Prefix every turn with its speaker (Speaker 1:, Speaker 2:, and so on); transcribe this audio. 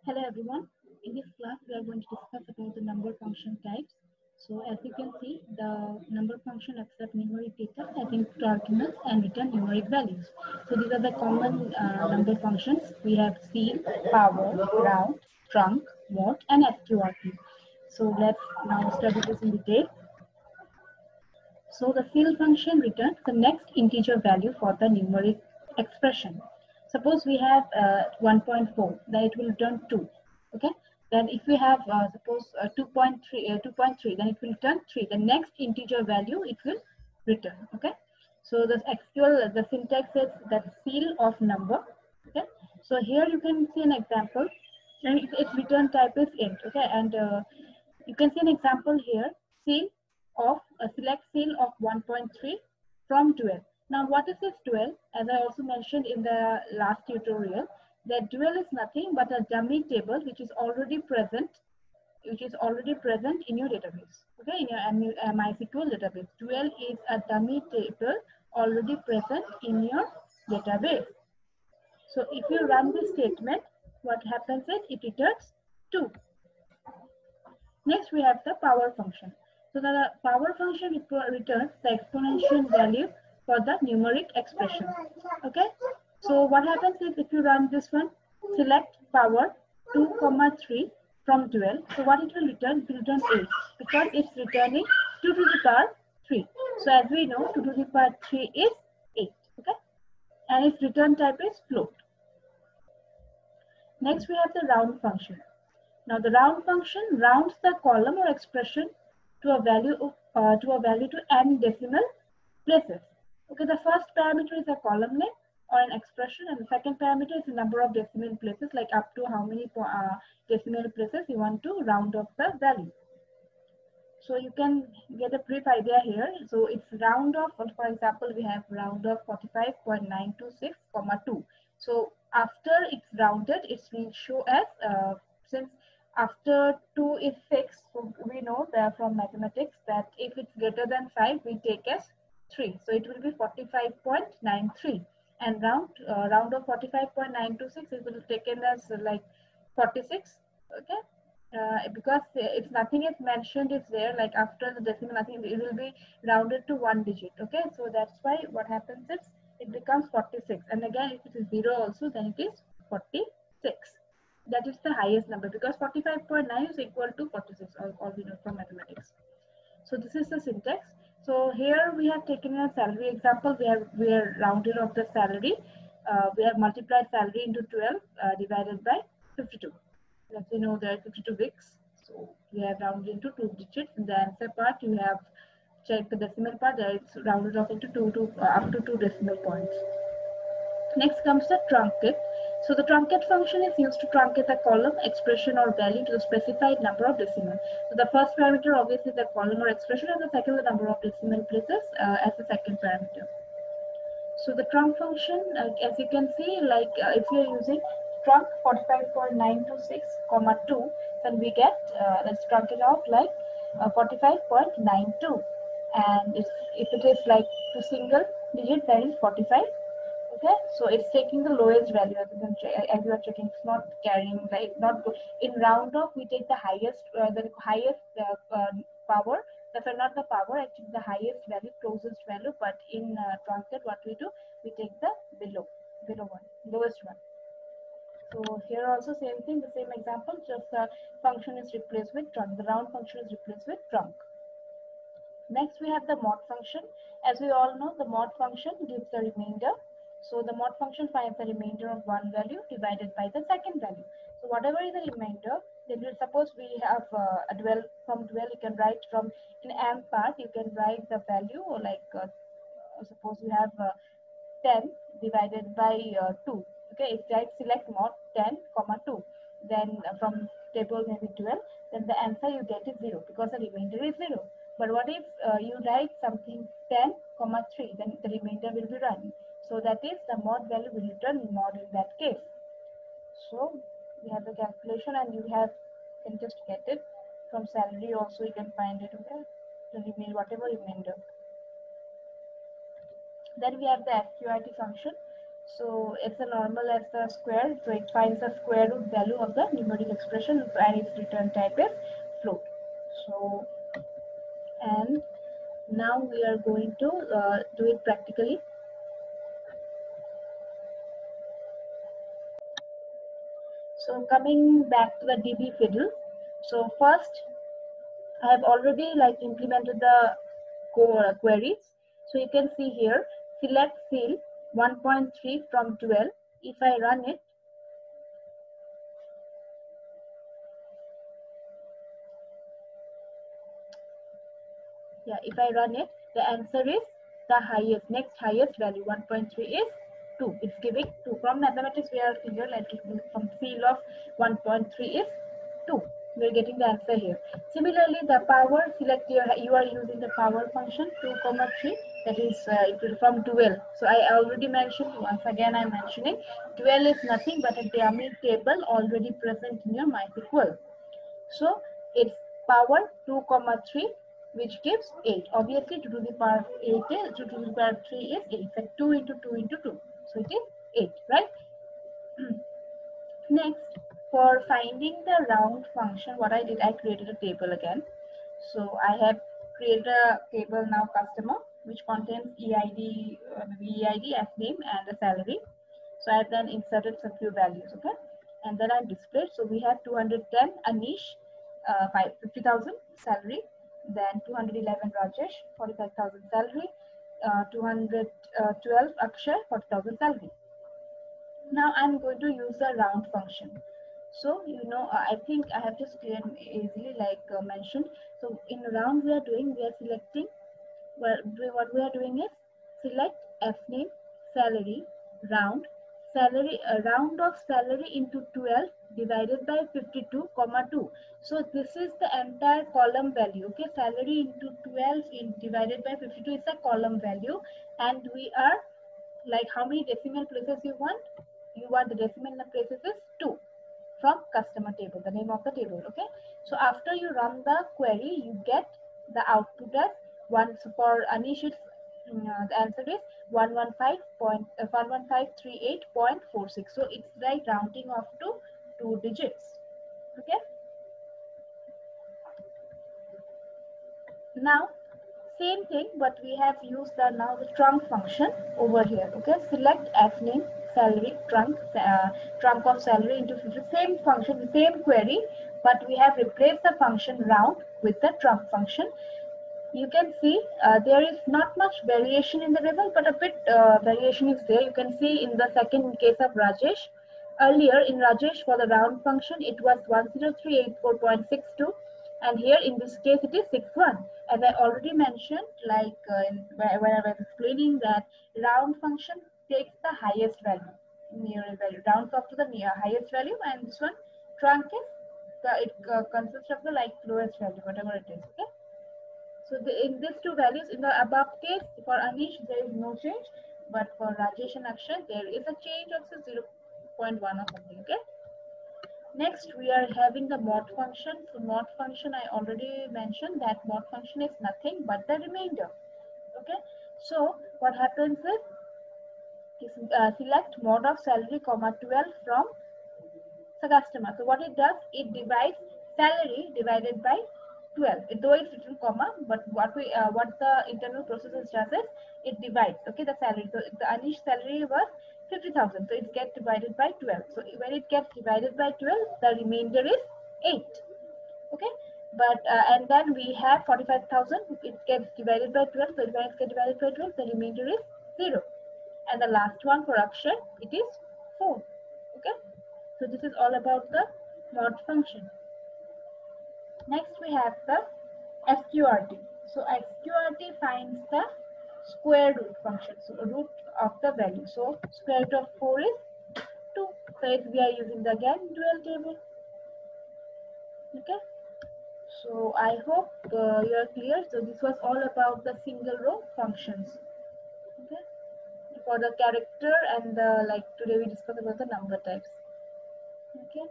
Speaker 1: Hello everyone. In this class, we are going to discuss about the number function types. So as you can see, the number function accept numeric data as input arguments and return numeric values. So these are the common number functions. We have ceil, power, round, trunc, mode, and sqrt. So let's now study this in detail. So the ceil function returns the next integer value for the numeric expression. Suppose we have 1.4, then it will return 2. Okay. Then if we have suppose 2.3, then it will return 3. The next integer value it will return. Okay. So the syntax is that ceil of number. Okay. So here you can see an example, and its return type is int. Okay, and you can see an example here. Ceil of select ceil of 1.3 from dual. Now what is this dual? As I also mentioned in the last tutorial, that dual is nothing but a dummy table which is already present in your database. Okay, in your MySQL database. Dual is a dummy table already present in your database. So if you run this statement, what happens is it returns 2. Next, we have the power function. So the power function returns the exponential value for the numeric expression. Okay. So what happens is if you run this one, select power 2, 3 from 12. So what it will return? It will return 8 because it's returning 2 to the power 3. So as we know, 2 to the power 3 is 8. Okay. And its return type is float. Next, we have the round function. Now the round function rounds the column or expression to a value to n decimal places. Okay, the first parameter is a column name or an expression, and the second parameter is the number of decimal places, like up to how many decimal places you want to round off the value. So you can get a brief idea here. So it's round off. For example, we have round off 45.926, 2. So after it's rounded, it will show as since after 2 is 6, so we know that from mathematics that if it's greater than 5, we take as 3. So it will be 45.93, and round of 45.926 it will be taken as like 46. Okay. Because if nothing is mentioned is there, like after the decimal nothing, it will be rounded to 1 digit. Okay, so that's why what happens is it becomes 46, and again if it is 0 also, then it is 46. That is the highest number because 45.9 is equal to 46, all we know from mathematics. So this is the syntax. So here we have taken a salary example. We are rounded off the salary. We have multiplied salary into 12 divided by 52. As we know, there are 52 weeks, so we have rounded into 2 digits. In the answer part, you have checked the decimal part. There it's rounded off into up to 2 decimal points. Next comes the truncate. So the truncate function is used to truncate a column, expression, or value to the specified number of decimals. So the first parameter obviously is the column or expression, and the second the number of decimal places as the second parameter. So the trunc function, as you can see, like if you are using trunc 45.926, 2, then we get, let's trunc it out like 45.92. And if it is like to single digit, that is 45. Okay, so it's taking the lowest value as you are checking. It's not carrying, like not good. In round off, we take the highest power. That's not the power, actually the highest value, closest value. But in truncate, what we do, we take the below one, lowest one. So here also same thing, the same example, just the function is replaced with trunc. The round function is replaced with trunc. Next, we have the mod function. As we all know, the mod function gives the remainder. So the mod function finds the remainder of one value divided by the second value. So whatever is the remainder, then we'll suppose we have a dual. From dual, you can write from in m part, you can write the value, or like suppose you have 10 divided by 2. Okay, if I select mod 10, 2, then from table maybe 12, then the answer you get is 0 because the remainder is 0. But what if you write something 10, 3, then the remainder will be running. So that is the mod value will return mod in that case. So we have the calculation, and you can just get it from salary also. You can find it. Okay, the remainder, whatever remainder. Then we have the sqrt function. So it's a normal as the square, so it finds the square root value of the numeric expression and its return type is float. So, and now we are going to do it practically. So coming back to the DB fiddle. So first, I have already implemented the queries. So you can see here, select cell 1.3 from 12. If I run it, the answer is the highest, next highest value. 1.3 is 2. It's giving 2. From mathematics, we are clear, from field of 1.3 is 2. We're getting the answer here. Similarly, the power, select here, you are using the power function 2, 3, that is from 12. So I already mentioned, once again I'm mentioning, 12 is nothing but a dummy table already present in your MySQL. So it's power 2, 3, which gives 8. Obviously, 2 to the power 8 is 2 to the power 3 is 8. So 2 into 2 into 2. So it is 8, right? Next, for finding the round function, what I did, I created a table again. So I have created a table now, customer, which contains EID, F name, and the salary. So I have then inserted some few values, okay? And then I displayed. So we have 210 Anish, 50,000 salary, then 211 Rajesh, 45,000 salary, 212 Akshay, 40,000 salary. Now I'm going to use the round function. So I think I have just easily mentioned. So in round we are selecting, what we are doing is select F name, salary, round, round of salary into 12 divided by 52, 2. So this is the entire column value. Okay, salary into 12 divided by 52 is a column value, and we are how many decimal places you want? You want the decimal places is 2 from customer table, the name of the table. Okay, so after you run the query, you get the output as one. So for Anish, the answer is 11538.46. So it's like rounding off to 2 digits. Okay, now same thing, but we have used the trunk function over here. Okay, select F name, salary, trunk, trunk of salary into 50. Same function, the same query, but we have replaced the function round with the trunk function. You can see there is not much variation in the result, but a bit variation is there. You can see in the second case of Rajesh. Earlier in Rajesh, for the round function, it was 10384.62, and here in this case it is 61. As I already mentioned, when I was explaining that round function takes the highest value, nearest value, rounds up to the highest value, and this one trunk is consists of the lowest value, whatever it is. Okay. So in these two values, in the above case, for Anish, there is no change, but for Rajesh and Akshay, there is a change of 0.1 or something. Okay. Next, we are having the mod function. So mod function, I already mentioned that mod function is nothing but the remainder. Okay. So what happens is select mod of salary, 12 from the customer. So what it does, it divides salary divided by 12. Though it's written comma, but what the internal processes does is it divides. Okay, the salary. So the Anish salary was 50,000. So it gets divided by 12. So when it gets divided by 12, the remainder is 8. Okay, but and then we have 45,000. It gets divided by 12. So when it gets divided by 12, the remainder is 0. And the last one for Akshay, it is 4. Okay. So this is all about the mod function. Next we have the sqrt. So sqrt finds the square root function. So root of the value. So square root of 4 is 2. So we are using the again dual table. Okay. So I hope you are clear. So this was all about the single row functions. Okay. For the character and the today we discussed about the number types. Okay.